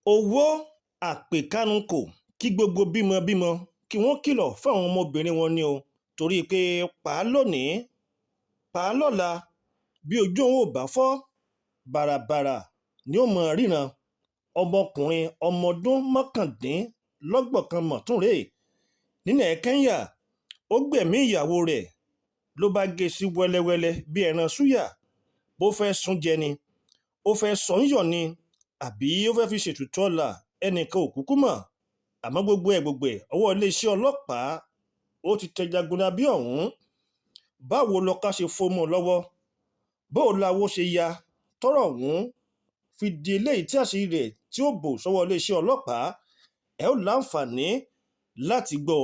owó àpèkánukò kí gbogbo bímọ kí wọ́n kìlọ̀ fáwọn ọmọbìnrin wọn ni o torí pé pa á lónìí pa á lọ́la bí ojú òun ò bá fọ́ bàràbàrà ni ó mọ̀ ríran ọmọkùnrin ọmọ ọdún mọ́kàndínlọ́gbọ̀n kan mọ̀tún rèé nílẹ̀ Kẹ́ńyà ó gbẹ̀mí ìyàwó rẹ̀ ló bá gé sí wẹ́lẹ́wẹ́lẹ́ bí ẹran súyà bó fẹ́ sún jẹ ni ó fẹ́ sọ ń yọ̀ ni àbí ó fẹ́ fi ṣètùtù ọ̀la ẹnìkan ò kúkú mọ̀ àmọ́ gbogbo ẹ̀ ọwọ́ iléeṣẹ́ ọlọ́pàá ó ti tẹ Jagunlabi ọ̀hún báwo lọ́ka ṣe fó mọ́ lọ́wọ́ bó làwọ̀ ṣe ya tọ́rọ̀ ọ̀hún fi di eléyìí tí àṣírí rẹ̀ tí ó bò sọ́wọ́ iléeṣẹ́ ọlọ́pàá ẹ ó láǹfààní láti gbọ́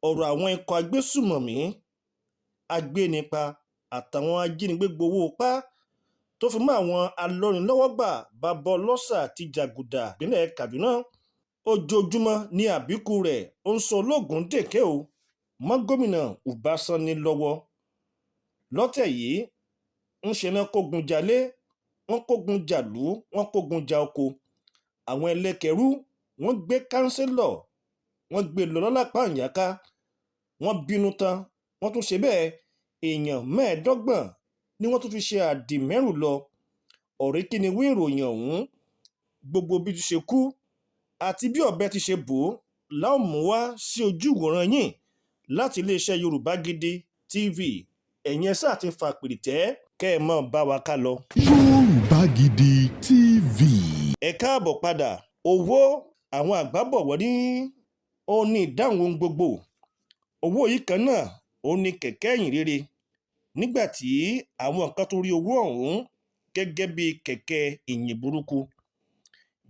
ọ̀rọ̀ àwọn ikọ̀ agbésùmọ̀mí agbénipa àtàwọn ajínigbé gbowó pa tó fi mọ́ àwọn alọ́nilọ́wọ́gbà bàbá ọlọ́ṣà àti jàgùdà nílẹ̀ Kaduna ojoojúmọ́ ní àbíkú rẹ̀ ó ń sọ ológun dèké o mọ́ gómìnà Uba Sani lọ́wọ́ lọ́tẹ̀ yìí ń ṣe náà kógun jalé wọ́n kógun jàlú wọ́n kógun ja oko àwọn ẹlẹ́kẹ̀rú wọ́n gbé kánsílọ̀ wọ́n gbé lọ lọ́lápá ìyáká wọ́n bínú tán wọ́n tún ṣe bẹ́ẹ̀ èèyàn mẹ́ẹ̀ẹ́dọ́gbọ̀n ni wọ́n tún fi ṣe àdìmẹ́rù lọ ọ̀rẹ́ kí ni wí ìròyìn ọ̀hún gbogbo bí ti ṣe kú àti bí ọ̀bẹ ti ṣe bò ó láò mú wá sí ojú ìwòran yìí láti iléeṣẹ́ Yorùbá Gidi TV ẹ̀yin ẹ sáà ti fàpèrè tẹ́ kẹ́ ẹ mọ́ bá wa ká lọ. Yorùbá Gidi TV. ẹ káàbọ̀ padà owó àwọn àgbà bọ̀ wọ́n ní ó ní ìdáhùn ohun gbogbo owó yìí kan náà ó ní kẹ̀kẹ́ ẹ̀yìn rere nígbà tí àwọn kan tó rí owó ọ̀hún gẹ́gẹ́ bí kẹ̀kẹ́ ìyìn burúkú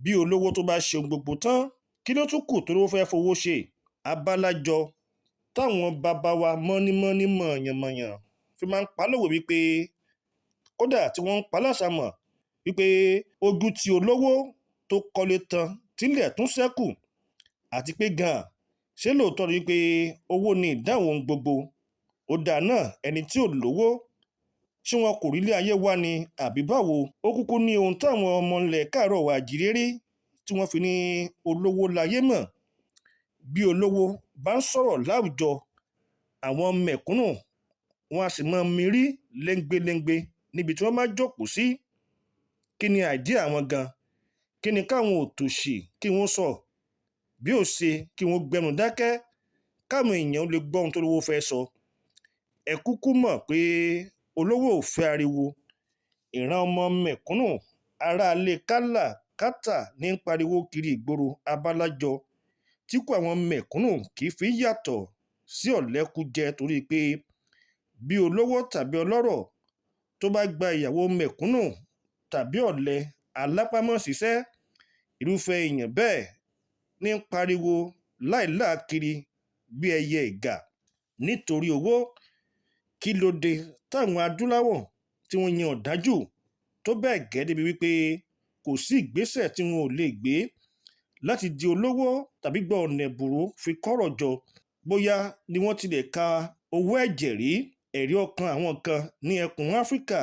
bí olówó tó bá ṣe ohun gbogbo tán kí ló tún kù tó ló fẹ́ fowó ṣe abálájọ táwọn bàbá wa mọ́nímọ́ní mọ̀yànmọ̀yàn fi máa ń pa lówe wípé kódà tí wọ́n ń pa láṣà mọ̀ wípé ojú ti olówó tó kọ́lé tán tílẹ̀ tún ṣẹ́kù àti pé gan ṣé lóòótọ́ ni pé owó ni ìdáhùn ohun gbogbo ó dáa náà ẹni tí ò lówó ṣé wọn kò rí ilé ayé wá ni àbí báwo ó kúkú ní ohun táwọn ọmọ ilẹ̀ káàárọ̀ wà jírírí tí wọ́n fi ní olówó láyé mọ̀ bí olówó bá ń sọ̀rọ̀ láwùjọ àwọn mẹ̀kúnnù wọn a sì máa mirí lẹ́ngbẹ́lẹ́ngbẹ́ níbi tí wọ́n bá jókòó sí kí ni àìdíà àwọn gan kí ni káwọn òtòṣì kí wọ́n sọ bí ó ṣe kí wọ́n gbẹnu dákẹ́ káwọn èèyàn lè gbọ́ ohun tó lówó fẹ́ sọ ẹ kúkú mọ̀ pé olówó ò fẹ́ ariwo ìran ọmọ mẹ̀kúnnù aráalé kálà kátà ní ń pariwo kiri ìgboro abálájọ tí kò àwọn mẹ̀kúnnù kì í fi yàtọ̀ sí ọ̀lẹ́kújẹ torí pé bí olówó tàbí ọlọ́rọ̀ tó bá gba ìyàwó mẹ̀kúnnù tàbí ọ̀lẹ alápámọ́síṣẹ́ irúfẹ́ èèyàn bẹ́ẹ̀ ní ń pariwo láìláàkiri bí ẹyẹ ìgà nítorí owó kí ló dé táwọn adúláwọ̀ tí wọ́n yan ọ̀dájú tó bẹ́ẹ̀ gẹ́ débi wípé kò sí ìgbésẹ̀ tí wọn ò lè gbé láti di olówó tàbí gba ọ̀nà ẹ̀bùrú fi kọ́rọ̀ jọ bóyá ni wọ́n tilẹ̀ ka owó ẹ̀jẹ̀ rí ẹ̀rí ọkàn àwọn kan ní ẹkùn Áfíríkà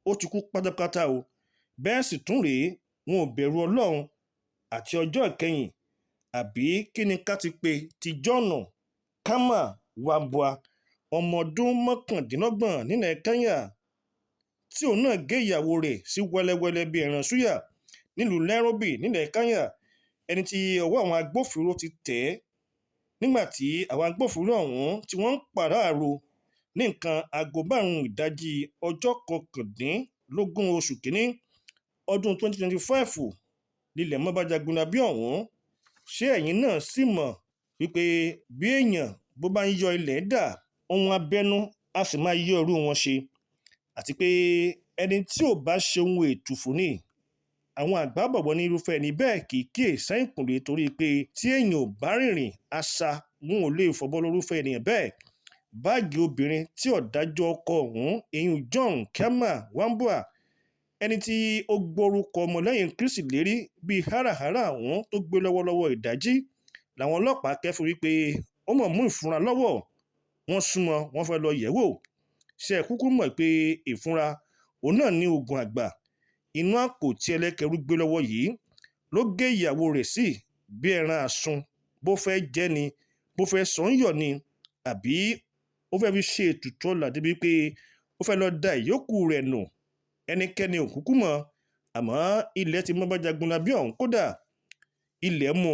ó ti kú pátápátá o bẹ́ẹ̀ sì tún rèé wọn ò bẹ̀rù Ọlọ́run àti ọjọ́ ìkẹyìn àbí kí ni ká ti pe ti John Kama Wambua ọmọ ọdún mọ́kàndínlọ́gbọ̀n nílẹ̀ Kẹ́ńyà tí òun náà gé ìyàwó rẹ̀ sí wẹ́lẹ́wẹ́lẹ́ bí ẹran súyà nílùú Nairobi nílẹ̀ Kẹ́ńyà ẹni tí ọwọ́ àwọn agbófinró ti tẹ̀ ẹ́ nígbà tí àwọn agbófinró ọ̀hún tí wọ́n ń pàráàrò ní nǹkan aago 5 ìdájí ọjọ́ kọkàndínlógún oṣù kínní ọdún 2025 nílẹ̀ mọ́ bá Jagunlabi ọ̀hún ṣé ẹ̀yin náà sì mọ̀ wípé bí èèyàn bó bá ń yọ ilẹ̀ dà ohun abẹ́nú a sì máa yọ irú wọn ṣe àti pé ẹni tí ò bá ṣe ohun ètùfù ni àwọn àgbà bọ̀bọ̀ ní irúfẹ́ ẹni bẹ́ẹ̀ kì í kíyè sẹ́yìnkùnlé torí pé tí èèyàn ò bá rìnrìn àṣà wọn ò lè fọbọ́ lórúfẹ́ ènìyàn bẹ́ẹ̀ báàgì obìnrin tí ọ̀dájú ọkọ ọ̀hún ìyún John Kama Wambua ẹni tí ó gbórúkọ ọmọlẹ́yìn Kristi lérí bíi háràhárà ọ̀hún tó gbé lọ́wọ́lọ́wọ́ ìdájí làwọn ọlọ́pàá kẹ́fù wípé ó mọ̀ mú ìfúnra lọ́wọ́ wọ́n súnmọ́ wọ́n fẹ́ lọ yẹ̀wò ṣe é kúkú mọ̀ pé ìfúnra òun náà ní oògùn àgbà inú àpò tí ẹlẹ́kẹ̀rú gbé lọ́wọ́ yìí ló gé ìyàwó rẹ̀ sí bí ẹran àsun, bó fẹ́ jẹ ni, bó fẹ́ sọ́nyọ̀ ni, àbí ó fẹ́ fi ṣe ètùtù ọ̀la débi pé ó fẹ́ lọ da ìyókù rẹ̀ nù, ẹnikẹ́ni ò kúkú mọ̀. Àmọ́ ilẹ̀ ti mọ́ bá Jagunlabi ọ̀hún, kódà ilẹ̀ mú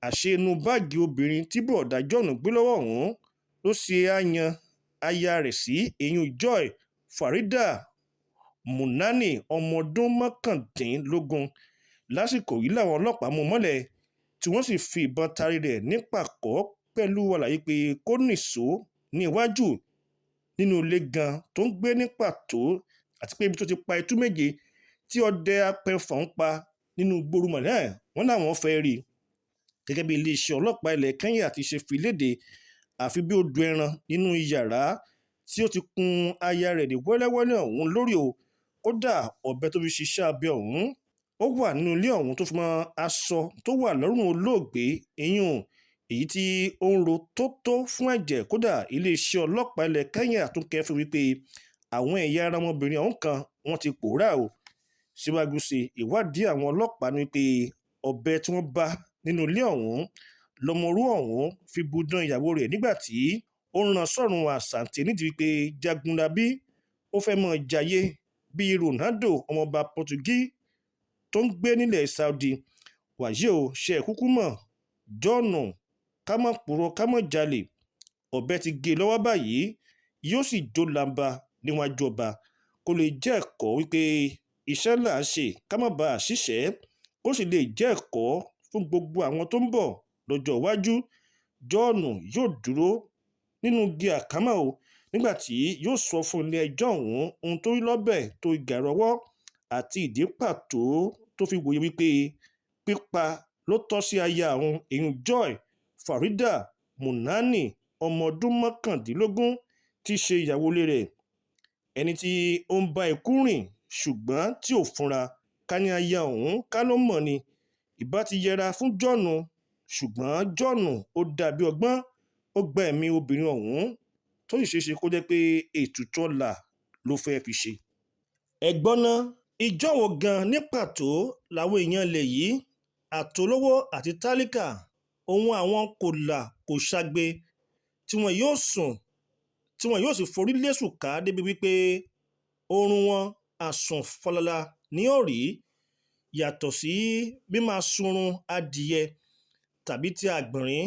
àṣẹ inú báàgì obìnrin tí bọ̀dá John gbé lọ́wọ́ ọ̀hún ló ṣe àyàn aya rẹ̀ sí, èyún Joy Farida Munani, ọmọ ọdún mọ́kàndínlógún. Lásìkò yìí làwọn ọlọ́pàá mú mọ́lẹ̀ tí wọ́n sì fi ìbọn tarí rẹ̀ nípàkọ́ pẹ̀lú àlàyé pé kó nìṣó ní iwájú nínú ilé gan tó ń gbé ní pàtó, àti pé ibi tó ti pa itú méje tí ọdẹ apẹ̀fọ̀n pa nínú gbórùmọ̀lẹ́ wọn làwọn fẹ́ rí. Gẹ́gẹ́ bí iléeṣẹ́ ọlọ́pàá ilẹ̀ Kenya ti ṣe fi léde, àfi bí odò ẹran nínú yàrá tí ó ti kun aya rẹ̀ ní wẹ́lẹ́wẹ́lẹ́ ọ̀hún lórí o. Kódà ọ̀bẹ tó fi ṣiṣẹ́ abẹ ọ̀hún ó wà nínú ilé ọ̀hún, tó fi mọ́ aṣọ tó wà lọ́rùn olóògbé, èyí tí ó ń ro tótó fún ẹ̀jẹ̀. Kódà iléeṣẹ́ ọlọ́pàá ilẹ̀ Kenya tún kẹ́fìn wípé àwọn ẹ̀yà ara ọmọbìnrin ọ̀hún kan wọ́n ti pòórá o. Síwájú sí ìwádìí àwọn ọlọ́pàá ní pé ọ̀bẹ tí wọ́n bá nínú ilé ọ̀hún lọmọrú ọ̀hún fi budán ìyàwó rẹ̀ nígbà tí ó ń ran sọ́run àṣàǹtẹ̀ nídìí pé Jagunlabi ó fẹ́ mọ́ jayé bíi Ronaldo, ọmọọba Portugal tó ń gbé nílẹ̀ Saudi. Wàyí o, ṣe é kúkú mọ̀, John ká má purọ́ ká má jalè, ọ̀bẹ ti gé lọ́wọ́ báyìí, yóò sì jó lamba níwájú ọba, kó lè jẹ́ ẹ̀kọ́ wípé iṣẹ́ là ń ṣe ká má bàa ṣiṣẹ́, ó sì lè jẹ́ ẹ̀kọ́ fún gbogbo àwọn tó ń bọ̀ lọ́jọ́ iwájú. John yóò dúró nínú igi àkámà o nígbà tí yóò sọ fún ilé ẹjọ́ ọ̀hún ohun tó rí lọ́bẹ̀ tó ìgàrọwọ́ àti ìdí pàtó tó fi wòye wípé pípa ló tọ́ sí aya àwọn, èyún Joy Farida Munani, ọmọ ọdún mọ́kàndínlógún, tí í ṣe ìyàwó ilé rẹ̀. Ẹni tí ó ń bá ikú rìn ṣùgbọ́n tí ò fúnra, ká ní aya ọ̀hún ká ló mọ̀ ni, ìbá ti yẹra fún John, ṣùgbọ́n John ó dàbí ọgbọ́n, ó gba ẹ̀mí obìnrin ọ̀hún tó sì ṣeéṣe kó jẹ́ pé ètùtù ọ̀la ló fẹ́ fi ṣe. Ẹ̀gbọ́n náà, ìjọ wo gan ní pàtó làwọn èèyàn ilẹ̀ yìí, àtolówó àti tálíkà, ohun àwọn kò là kò ṣagbe, tí wọn yóò sùn tí wọn yóò sì forí lésùn ká débi wípé oorun wọn àsùn fọlọ́lá ní òrí, yàtọ̀ sí bí máa sunrun adìyẹ tàbí ti àgbọ̀nrín,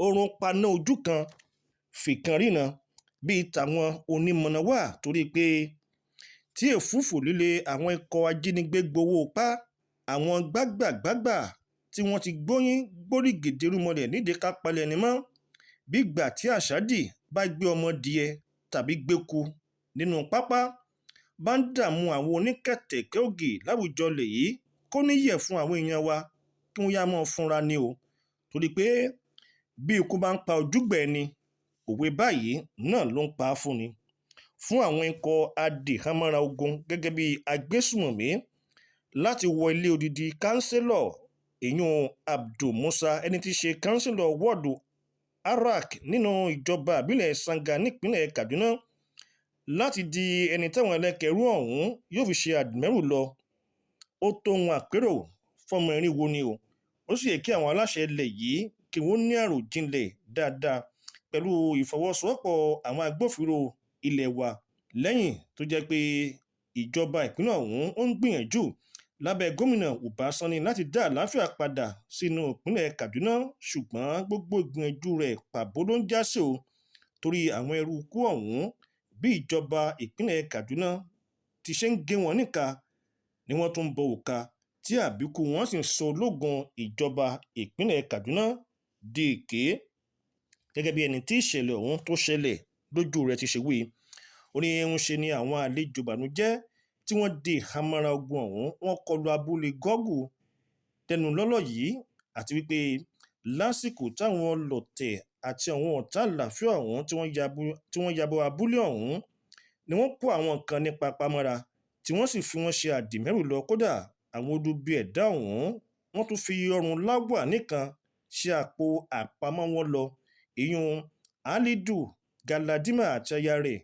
oorun paná ojú kan fìkan ríran bíi tàwọn onímọ̀nàwá, torí pé tí èfúfù líle àwọn ikọ̀ ajínigbé gbowó pa àwọn gbágbàgbágbà tí wọ́n ti gbóyín gbórígèdè rúmọlẹ̀ nídìí ká palẹ̀ ẹni mọ́, bí ìgbà tí àṣádì bá gbé ọmọ díẹ̀ tàbí gbéku nínú pápá, bá ń dààmú àwọn oníkẹ̀tẹ̀kẹ́ ògì láwùjọ lè yìí, kó níyẹ̀ fún àwọn èèyàn wa kí wọ́n yá mọ́ fúnra ni o. Torí pé bí ikú bá ń pa ojúgbà ẹni, òwe báyìí náà ló ń pa á fún ni. Fún àwọn ikọ̀ adìhámọ́ra ogun gẹ́gẹ́ bí agbésùmọ̀mí láti wọ ilé odidi kánsílọ̀, èyún Abdul Musa, ẹni tí í ṣe kánsílọ̀ wọ́ọ̀dù Arak nínú ìjọba ìbílẹ̀ Sanga nípínlẹ̀ Kaduna, láti di ẹni táwọn ẹlẹ́kẹ̀rú ọ̀hún yóò fi ṣe àdìmẹ́rù lọ, ó tó ohun àpérò fọmọ ẹ̀rín wo ni o. Ó sì yẹ kí àwọn aláṣẹ ilẹ̀ yìí kí wọ́n ní àròjinlẹ̀ dáadáa pẹ̀lú ìfọwọ́sowọ́pọ̀ àwọn agbófinró ilẹ̀ wa, lẹ́yìn tó jẹ́ pé ìjọba ìpínlẹ̀ ọ̀hún ó ń gbìyànjú lábẹ́ gómìnà Uba Sani láti dá àlàáfíà padà sínú ìpínlẹ̀ Kaduna, ṣùgbọ́n gbogbo ìgbìyànjú rẹ̀ pàbó ló ń já sí o, torí àwọn eruku ọ̀hún bí ìjọba ìpínlẹ̀ Kaduna ti ṣe ń gé wọn níka ni wọ́n tún ń bọ òka, tí àbíkú wọn sì ń sọ ológun ìjọba ìpínlẹ̀ Kaduna di èké. Gẹ́gẹ́ bí ẹni tí ìṣẹ̀lẹ̀ ọ̀hún tó ṣẹlẹ̀ lójú rẹ̀ ti ṣe wí, ó ní ń ṣe ni àwọn àlejò ìbànújẹ́ tí wọ́n di ìhámọ́ra ogun ọ̀hún, wọ́n kọlu abúlé gọ́gù tẹnu lọ́lọ́ yìí, àti wípé lásìkò táwọn ọlọ̀tẹ̀ àti àwọn ọ̀tá àlàáfíà ọ̀hún tí wọ́n yabo abúlé ọ̀hún ni wọ́n kó àwọn kan ní papamọ́ra tí wọ́n sì fi wọ́n ṣe àdìmẹ́rù lọ. Kódà àwọn olubi ẹ̀dá ọ̀hún wọ́n tún fi ọrùn láwà nìkan ṣe àpò àpamọ́ wọn lọ, èyún Halidu Galadima àti aya rẹ̀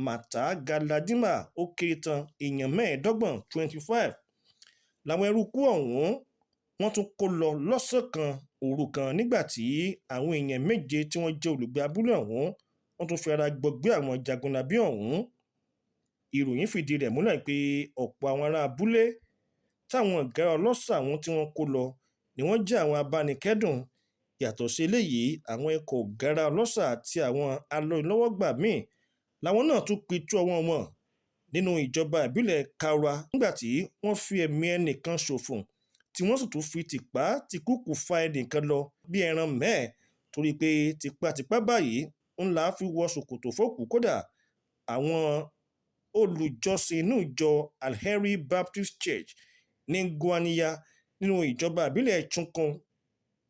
Mata Galadima, ó kéré tán èèyàn 25 làwọn eruku ọ̀hún wọ́n tún kó lọ lọ́sàn kan òru kan nígbà tí àwọn èèyàn méje tí wọ́n jẹ́ olùgbé abúlé ọ̀hún wọ́n tún fi ara gbọgbé àwọn jagunlabí ọ̀hún. Ìròyìn fìdí rẹ̀ múlẹ̀ pé ọ̀pọ̀ àwọn ará abúlé táwọn ọ̀gá ọlọ́ṣà àwọn tí wọ́n kó lọ ni wọ́n jẹ́ àwọn abánikẹ́dùn. Yàtọ̀ sí eléyìí, àwọn ikọ̀ ọ̀gára ọlọ́ṣà àti àwọn alọ́nilọ́wọ́gbà míì làwọn náà tún pitú ọwọ́ wọn nínú ìjọba ìbílẹ̀ Kaura nígbà tí wọ́n fi ẹ̀mí ẹnìkan ṣòfò tí wọ́n sì tún fi tìpá tìkúùkù fa ẹnìkan lọ bí ẹran mẹ́ẹ̀ torí pé tipátipá báyìí ńlá fi wọ ṣòkòtò fòkú. Kódà àwọn olùjọsìn inú ìjọ Alheri Baptist Church ní Gwaniya nínú ìjọba ìbílẹ̀ Chunkun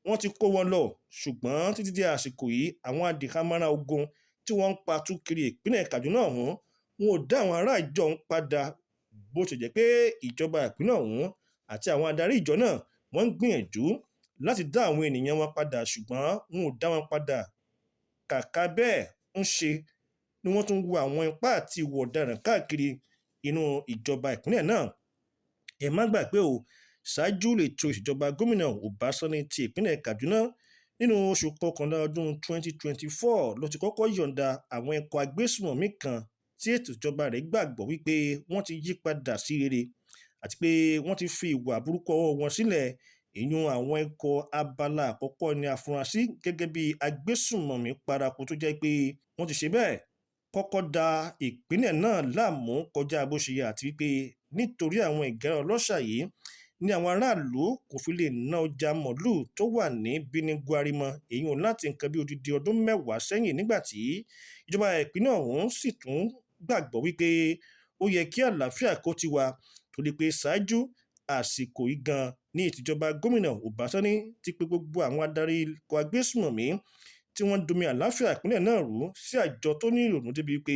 wọ́n ti kó wọn lọ, ṣùgbọ́n títí di àsìkò yìí àwọn adìhámọ́ra ogun tí wọ́n ń patú kiri ìpínlẹ̀ Kaduna ọ̀hún wọn ò dá àwọn ará ìjọ ọ̀hún padà, bó ṣe jẹ́ pé ìjọba ìpínlẹ̀ ọ̀hún àti àwọn adarí ìjọ náà wọ́n ń gbìyànjú láti dá àwọn ènìyàn wọn padà, ṣùgbọ́n wọn ò dá wọn padà. Kàkà bẹ́ẹ̀ ń ṣe ni wọ́n tún wo àwọn ipá àti ìwà ọ̀daràn káàkiri inú ìjọba ìpínlẹ̀ náà. Ẹ má gbàgbé o, ṣáájú lètò ìṣèjọba gómìnà Ọbásanjọ́ ti ìpínlẹ̀ Kaduna nínú oṣù kọkànlá ọdún 2024 ló ti kọ́kọ́ yọ̀ǹda àwọn ikọ̀ agbésùmọ̀mí kan tí ètò ìjọba rẹ̀ gbàgbọ́ wípé wọ́n ti yí padà sí rere àti pé wọ́n ti fi ìwà burúkú ọwọ́ wọn sílẹ̀. Ìyún àwọn ikọ̀ abala àkọ́kọ́ ni àfúrásì gẹ́gẹ́ bí agbésùmọ̀mí paraku tó jẹ́ pé wọ́n ti ṣe bẹ́ẹ̀ kọ́kọ́ da ìpínlẹ̀ náà láàmú kọjá bó ṣe yẹ àti wípé nítorí àwọn ìgárá ọlọ́ṣà yìí ní àwọn aráàlú kò fi lè ná ọjà mọ̀lúù tó wà ní Birnin-Gwari mọ́, èyí láti nǹkan bí odidi ọdún 10 sẹ́yìn, nígbà tí ìjọba ìpínlẹ̀ ọ̀hún sì tún gbàgbọ́ wípé ó yẹ kí àlàáfíà kó ti wà torí pé ṣáájú àsìkò yìí gan ní ìtìjọba gómìnà Ọbásanjọ́ ti pè gbogbo àwọn adarí ikọ̀ agbésùmọ̀mí tí wọ́n domi àlàáfíà ìpínlẹ̀ náà rú sí àjọ tó ní ìrònú débi pé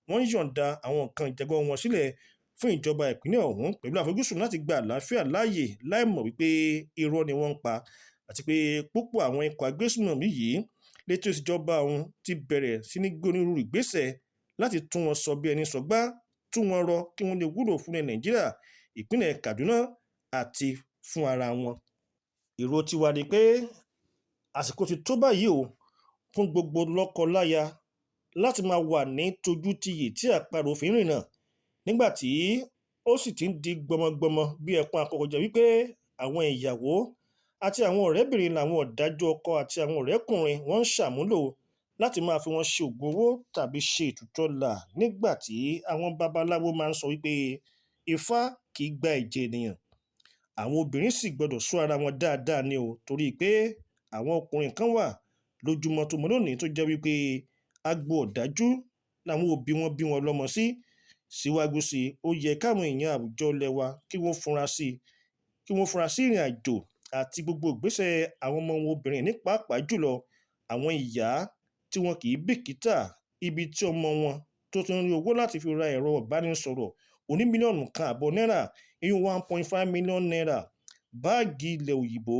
wọ́n yọ̀ǹda àwọn nǹkan ìjagun wọn sílẹ̀ fún ìjọba ìpínlẹ̀ ọ̀hún pẹ̀lú àfojúsùn láti gba àlàáfíà láàyè láìmọ̀ wípé irọ́ ni wọ́n ń pa àti pé púpọ̀ àwọn ikọ̀ agbésùmọ̀mí yìí létò ìṣèjọba ọ̀hún ti bẹ̀rẹ̀ sí ní gbé onírúurú ìgbésẹ̀ láti tún wọn sọ bí ẹni sọgbá, tún wọn rọ kí wọ́n lè wúlò fún Nàìjíríà, ìpínlẹ̀ Kaduna àti fún ara wọn. Èrò tiwa ni pé àsìkò ti tó báyìí o fún gbogbo lọ́kọ-láya láti máa wà ní tójútìyè tí àparò fi ń rìnà nígbà tí ó sì ti ń di gbọmọgbọmọ bí ẹkún akọkọjẹ wípé àwọn ìyàwó àti àwọn ọ̀rẹ́bìnrin làwọn ọ̀dájú ọkọ àti àwọn ọ̀rẹ́kùnrin wọn ń ṣàmúlò láti máa fi wọn ṣe ògùn owó tàbí ṣe ètùtù ọlà, nígbà tí àwọn babaláwo máa ń sọ wípé Ifá kì í gba ẹ̀jẹ̀ ènìyàn. Àwọn obìnrin sì gbọdọ̀ ṣọ́ ara wọn dáadáa ni o, torí pé àwọn ọkùnrin kan wà lójúmọ́ tó mọ́ lónìí tó jẹ́ wípé agbo ọ̀dájú làwọn òbí wọn bí wọn lọ́mọ sí. Síwájú sí ó yẹ káwọn èèyàn àwùjọ ilẹ̀ wa kí wọ́n fura sí ìrìn àjò àti gbogbo ìgbésẹ̀ àwọn ọmọ wọn obìnrin, ní pàápàá jùlọ àwọn ìyá tí wọn kì í bìkítà ibi tí ọmọ wọn tó ti ń rí owó láti fi ra ẹ̀rọ ìbánisọ̀rọ̀ oní $1.5 million ìyún 1.5 million naira, báàgì ilẹ̀ òyìnbó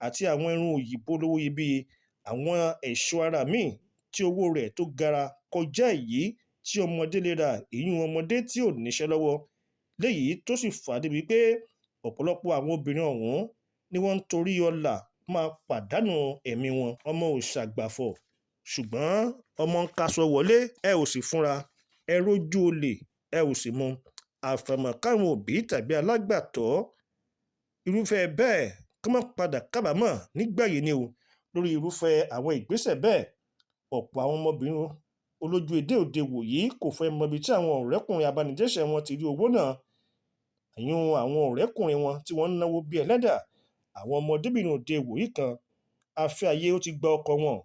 àti àwọn irun òyìnbó lówó iyebíye, àwọn ẹ̀ṣọ́ ara míì tí owó rẹ̀ tó gara kọjá èyí tí ọmọdé lè ra, ìyún ọmọdé tí ò níṣẹ́ lọ́wọ́, léyìí tó sì fà á débi pé ọ̀pọ̀lọpọ̀ àwọn obìnrin ọ̀hún ni wọ́n ń torí ọlà máa pàdánù ẹ̀mí wọn. Ọmọ ò ṣàgbàfọ̀ ṣùgbọ́n ọmọ ń kaṣọ wọlé, ẹ ò sì fúnra, ẹ rójú olè ẹ ò sì mú, àfàìmọ̀ káwọn òbí tàbí alágbàtọ́ irúfẹ́ bẹ́ẹ̀ kó má padà kábàámọ̀ nígbà yìí ni o lórí irúfẹ́ àwọn ìgbésẹ̀ bẹ́ẹ̀. Ọ̀pọ̀ àwọn ọmọbìnrin olójú èdè òde wòyí kò fẹ́ mọ ibi tí àwọn ọ̀rẹ́kùnrin abanijẹ́ṣẹ́ wọn ti rí owó náà, ìyún àwọn ọ̀rẹ́kùnrin wọn tí wọ́n ń náwó bí ẹlẹ́dà. Àwọn ọmọdébìnrin òde ìwòyí kan afẹ́ ayé ó ti gba ọkọ wọn,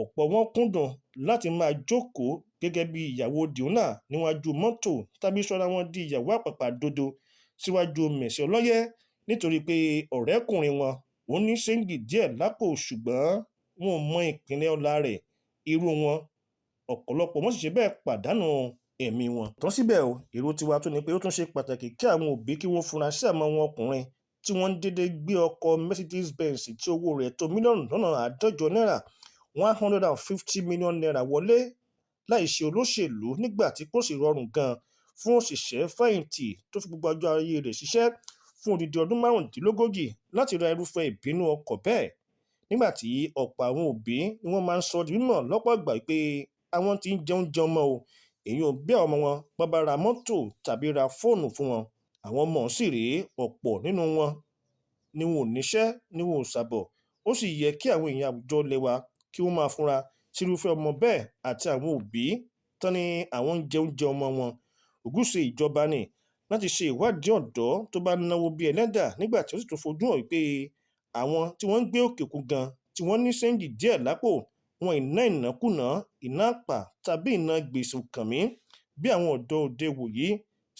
ọ̀pọ̀ wọn kúndùn láti máa jókòó gẹ́gẹ́ bí ìyàwó dìónà níwájú mọ́tò tàbí sọ́ra wọn di ìyàwó àpàpàdodo síwájú mẹ̀sì ọlọ́yẹ́ nítorí pé ọ̀rẹ́kùnrin wọn ò ní ṣéǹgì díẹ̀ lápò, ṣùgbọ́n wọn ò mọ ìpínlẹ̀ ọlá rẹ̀. Irú wọn ọ̀pọ̀lọpọ̀ wọn sì ṣe bẹ́ẹ̀ pàdánù ẹ̀mí wọn. Tán síbẹ̀ o, èrò tiwa tó ni pé ó tún ṣe pàtàkì kí àwọn òbí kí wọ́n fura sí àmọ́ wọn ọkùnrin tí wọ́n ń dédé gbé ọkọ̀ Mercedes Benz tí owó rẹ̀ tó $150 million $150 million wọlé láì ṣe olóṣèlú, nígbà tí kò sì rọrùn gan fún òṣìṣẹ́ fẹ̀yìntì tó fi gbogbo ọjọ́ ayé rẹ̀ ṣiṣẹ́ fún odidi ọdún 35 láti ra irúfẹ́ ìbínú ọkọ̀ bẹ́ẹ̀, nígbà tí ọ̀pọ̀ àwọn òbí ni wọ́n máa ń sọ di mímọ̀ lọ́pọ̀ ìgbà pé àwọn tí ń jẹun mọ́ o, èyí ò bí àwọn ọmọ wọn bàbá ra mọ́tò tàbí ra fóònù fún wọn. Àwọn ọmọ sì rèé, ọ̀pọ̀ nínú wọn ni wọn ò níṣẹ́, ni wọn ò ṣàbọ̀. Ó sì yẹ kí àwọn èèyàn àwùjọ ilẹ̀ wa kí wọ́n máa fúnra sírúfẹ́ ọmọ bẹ́ẹ̀ àti àwọn òbí tán ni àwọn ń jẹ oúnjẹ ọmọ wọn. Ojúṣe ìjọba ni láti ṣe ìwádìí ọ̀dọ́ tó bá náwó bí ẹlẹ́dà, nígbà tí ó sì tún fojú hàn pé àwọn tí wọ́n ń gbé òkè òkun gan tí wọ́n ní sẹ́ńjì díẹ̀ lápò, wọn ìná ìnákúnà, ìná àpà tàbí ìná gbèsè kànmí bí àwọn ọ̀dọ́ òde wòyí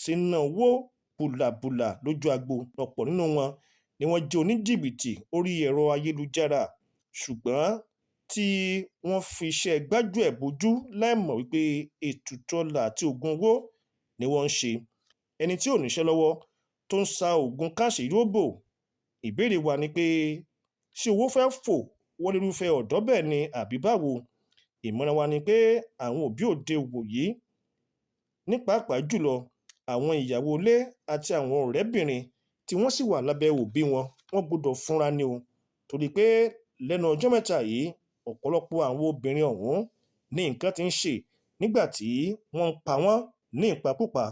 ṣe ń ná owó bùlàbùlà lójú agbo. Ọ̀pọ̀ nínú wọn ni wọ́n jẹ́ oníjìbìtì orí ẹ̀rọ ayélujára, ṣùgbọ́n tí wọ́n fi iṣẹ́ gbájúẹ̀ bojú láìmọ̀ wípé ètùtù ọlà àti oògùn owó ni wọ́n ń ṣe. Ẹni tí ò níṣẹ́ lọ́wọ́ tó ń sa oògùn káṣí yóò bò. Ìbéèrè wa ni pé ṣé owó fẹ́ fò wọlé irúfẹ́ ọ̀dọ́ bẹ́ẹ̀ ni àbí báwo? Ìmọ̀ràn wa ni pé àwọn òbí òde wòyí, ní pàápàá jùlọ àwọn ìyàwó ilé àti àwọn ọ̀rẹ́bìnrin tí wọ́n sì wà lábẹ́ òbí wọn, wọ́n gbọ́dọ̀ fúnra ni o, torí pé lẹ́nu ọjọ́ mẹ́ta yìí ọ̀pọ̀lọpọ̀ àwọn obìnrin ọ̀hún ní nǹkan ti ń ṣe nígbà tí wọ́n ń pa wọ́n ní ìpakúpa.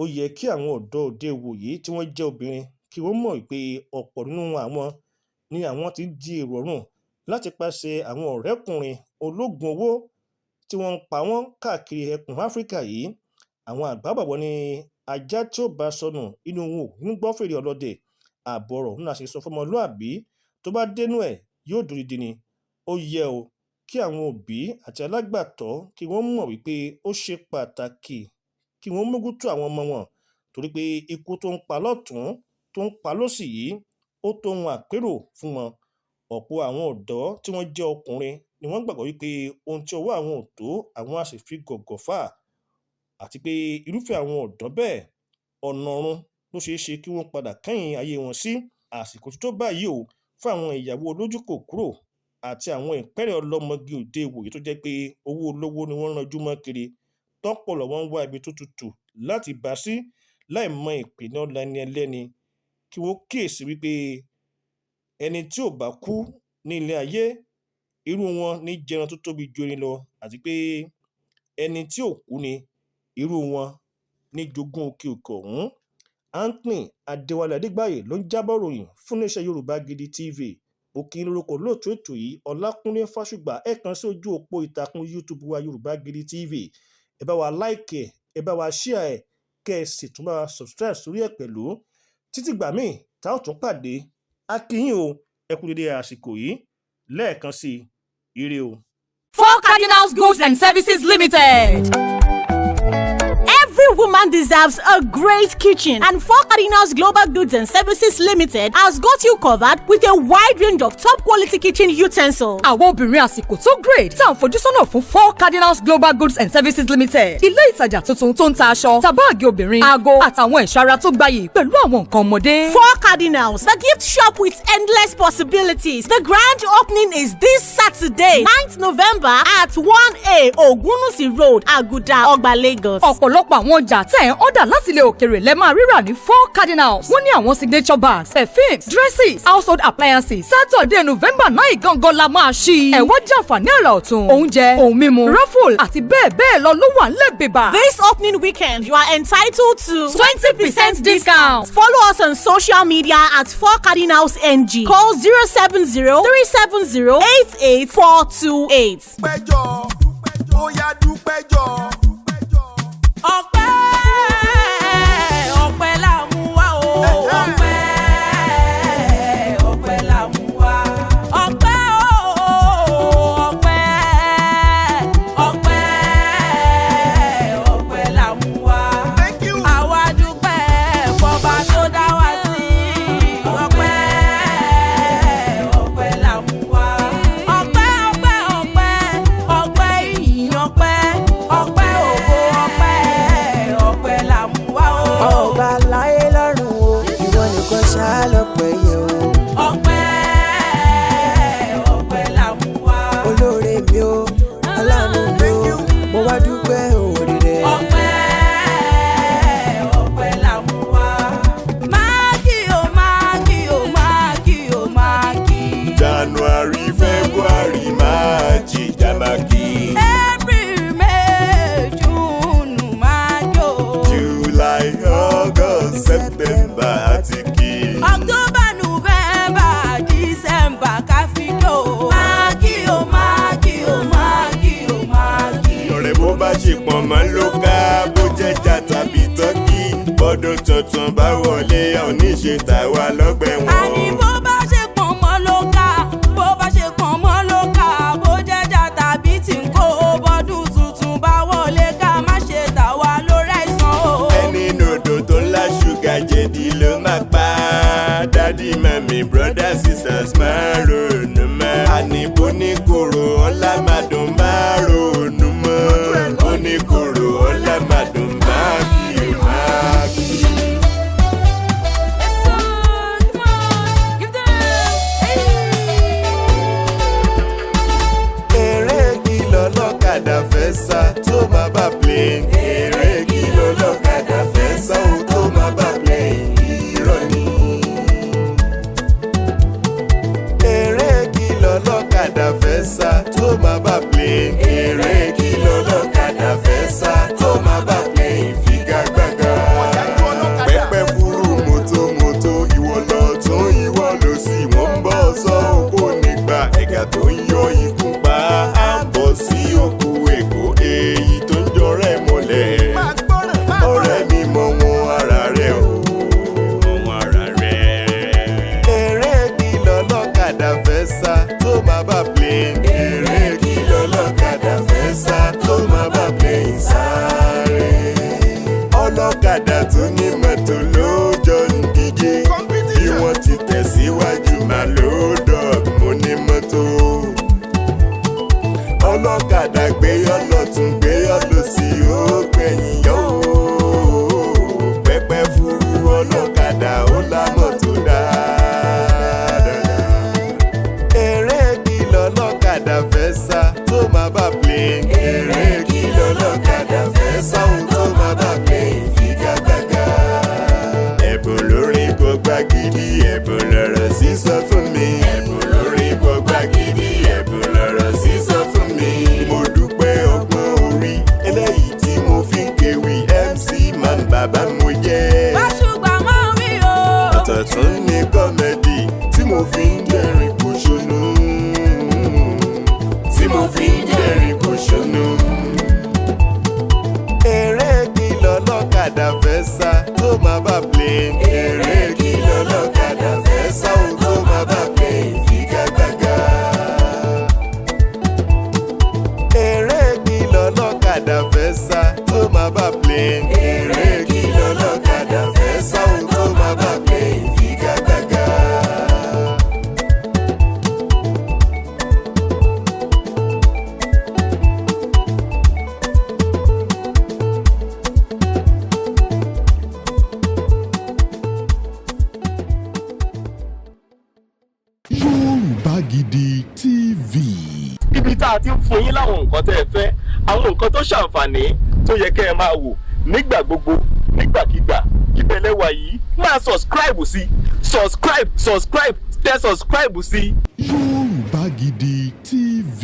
Ó yẹ kí àwọn ọ̀dọ́ òde wòyí tí wọ́n jẹ́ obìnrin kí wọ́n mọ̀ pé ọ̀pọ̀ nínú àwọn ni àwọn ti di èrò ọ̀run láti pàṣẹ àwọn ọ̀rẹ́kùnrin ológun owó tí wọ́n ń pa wọ́n káàkiri ẹkùn Áfíríkà yìí. Àwọn àgbà bàbọ̀ ni ajá tí ó bá sọnù inú wọn ò ń gbọ́ fèrè ọlọ́dẹ. Àbọ̀rọ̀ ń ṣe sọ fọmọlúàbí tó bá dénú ẹ̀ yóò dòdìdì ni. Ó yẹ o kí àwọn òbí àti alágbàtọ́ kí wọ́n mọ̀ wípé ó ṣe pàtàkì kí wọ́n mójútó àwọn ọmọ wọn, torí pé ikú tó ń pa lọ́tún tó ń pa lósì yìí ó tó ohun àpérò fún wọn. Ọ̀pọ̀ àwọn ọ̀dọ́ tí wọ́n jẹ́ ọkùnrin ni wọ́n gbàgbọ́ wípé ohun tí ọwọ́ àwọn ò tó àwọn á sì fi gọ̀gọ̀ fà, àti pé irúfẹ́ àwọn ọ̀dọ́ bẹ́ẹ̀ ọ̀nà ọ̀run ló ṣeé ṣe kí wọ́n padà kẹ́yìn ayé wọn sí. Àsìkò tó báyìí o fún àwọn ìyàwó olójúkòkúrò àti àwọn ìpẹ́rẹ́ ọlọ́mọge òde ìwòyí tó jẹ́ pé owó olówó ni wọ́n ranjú mọ́ kiri, tọ́pọ̀lọ̀ wọn ń wá ibi tó tutù láti bá sí láì mọ ìpinnu ọ̀la ẹni ẹlẹ́ni. Kí wọ́n kíyèsí wípé ẹni tí ò bá kú ní ilé ayé, irú wọn ní jẹran tó tóbi ju erin lọ, àti pé ẹni tí ò kú ni irú wọn ní jogún òkè òkè ọ̀hún. Anthony Adéwálé Adégbáyé ló ń jábọ̀ ròyìn fún iléeṣẹ́ Yorùbá Gidi TV. Òkè lórúkọ lóòtú ètò yìí Ọlákúnlé Fásùgbà. Ẹ kàn sí ojú òpó ìtàkùn YouTube wa Yorùbá Gidi TV. Ẹ bá wa like ẹ, ẹ bá wa share ẹ, kẹ́ ẹ sì tún bá wa subscribe sórí ẹ̀ pẹ̀lú. Títí gbà míì tá ò tún pàdé, a kí yín o, ẹ kú dédé àsìkò yìí lẹ́ẹ̀kan sí ire o. 4 Cardinals Goods and Services Limited. Every woman deserves a great kitchen, and 4 Cardinals Global Goods and Services Limited has got you covered with a wide range of top quality kitchen utensils. Àwọn obìnrin àsìkò tó great tá à ń fojúsọ́nà fún 4 Cardinals Global Goods and Services Limited. Ilé ìtajà tuntun tó ń ta aṣọ, tàbáàgì obìnrin, aago àtàwọn ẹ̀ṣọ́ ara tó gbayì pẹ̀lú àwọn nǹkan ọmọdé. 4 Cardinals, the gift shop with endless possibilities. The grand opening is this Saturday, 9th November at 1A Ogunusi Road, Aguda, Ogba, Lagos. Ọ̀pọ̀lọpọ̀ àwọn ọjà tẹ̀ ń ọ̀dà láti ilẹ̀ òkèrè lẹ́ máa rírà ní 4 Cardinals. Wọ́n ní àwọn signature bags, perfumes, dresses, household appliances. Saturday November 9 gangan la máa ṣí. Ẹ wá jàǹfààní àrà ọ̀tun. Oúnjẹ, ohun mímu, raffle àti bẹ́ẹ̀ bẹ́ẹ̀ lọ ló wà nílẹ̀ bíbà. This opening weekend, you are entitled to 20% discount. Follow us on social media at 4 Cardinals NG. Call 070-370-88428. Dúpẹ́jọ́, ó yá dúpẹ́jọ́. Ọpẹ́ la mú wá o. Ọpẹ́ la mú wá. Ọpẹ́ la mú wá. Thank you. Àwa dúpẹ́ fọba tó dá wa sí. Ọpẹ́ la mú wá. Ọpẹ́ ìyìn ọpẹ́. January, February, March, Jamaki. April, May, June, Mayo. July, August, September, Atiki. October, November, December, Kafiko. Magi, oh Magi, oh Magi, oh Magi. Ọ̀rẹ́ bó bá ṣe pọ̀ mọ́ ló ká bó jẹ́ jà tàbí tọ́kì. Bọ́dún tuntun bá wọlé oníṣe tàwa lọ́gbẹ̀ wọn. Àní bó bá ṣe pọ̀n mọ́ ló ká, bó bá ṣe pọ̀n mọ́ ló ká, bó jẹ́jà tàbí tí ń kó bọ́dún tuntun bá wọlé ká má ṣe tà wá lórí àìsàn o. Ẹni nòdò tó ńlá ṣúgà jẹ̀dí ló máa pa. Dádì mẹ́mí brọ́dá sisters máa ronú mọ́. Àníbó ní kòrò ọ̀la máa dùn máa ronú mọ́. Ó ní kòrò ọ̀la máa dùn máa kí o máa kí. Eré kí lọ́lọ́kadà fẹ́ sá tó máa bá plane. Eré kí lọ́lọ́kadà fẹ́ sá ó tó máa bá plane. Irọ́ ni. Eré kí lọ́lọ́kadà fẹ́ sá tó máa bá plane. Eré kí lọ́lọ́kadà fẹ́ sá tó máa bá plane. Figagbága. Pẹ́pẹ́ fúru mọ́tò ìwọ lọ tún ìwọ lọ sí wọ́n ń bọ̀ sọ òkú nígbà ẹ̀gà tó ń yọ ikú pa á bọ̀ sí òkú èkó èyí tó ń jọrẹ́ mọ́lẹ̀. Ọ̀rẹ́ mi mọ wọn ara rẹ̀ o. Wọn ara rẹ̀. Eré kí lọ́lọ́kadà fẹ́ sá tó máa bá plane. Eré kí lọ́lọ́kadà fẹ́ sá tó máa bá plane sáré. Ọlọ́kadà tó ní mọ́tò ló jọ ń díje. Bí wọ́n ti tẹ̀síwájú máa ló dọ̀g mo ní mọ́tò. Ọlọ́kadà gbéyọ́ lọ́tún gbéyọ́ lọ́sì ó gbẹ̀yìn yó. Pẹ́pẹ́ fúru ọlọ́kadà ó la mọ́tò dáadáa. Eré kí lọ́lọ́kadà fẹ́ sá tó máa bá plane. Eré kí lọ́lọ́kadà fẹ́ sá ó tó máa bá plane. Figagbága. Ẹ̀bùn lórí gbogbo gidi, ẹ̀bùn lọ̀rọ̀ sísọ fún mi. Ẹ̀bùn lórí gbogbo gidi, ẹ̀bùn lọ̀rọ̀ sísọ fún mi. Mo dúpẹ́ ọgbọ́n orí eléyìí tí mo fi ń kéwì. MC man bàbá mo jẹ́. Báṣùgbà máa ń rí o. Ọ̀tọ̀ tún ní kọ́mẹ́dì tí mo fi ń dẹ́rìn kòṣónú. Tí mo fi ń dẹ́rìn kòṣónú. Eré kí lọ́lọ́kadà fẹ́ sá tó máa bá plane. Eré kí lọ́lọ́kadà fẹ́ sá ó tó máa bá plane. Figagbága. Eré kí lọ́lọ́kadà fẹ́ sá tó máa bá plane. Eré kí lọ́lọ́kadà fẹ́ sá ó tó máa bá plane. Figagbága. Yorùbá Gidi TV. Ibi tá a ti ń fún yín láwọn nǹkan tẹ́ ẹ fẹ́, àwọn nǹkan tó ṣàǹfààní tó yẹ kẹ́ ẹ máa wò nígbà gbogbo nígbàkigbà. Ìbẹ̀lẹ̀ wà yìí máa subscribe sí subscribe tẹ subscribe sí. Yorùbá Gidi TV.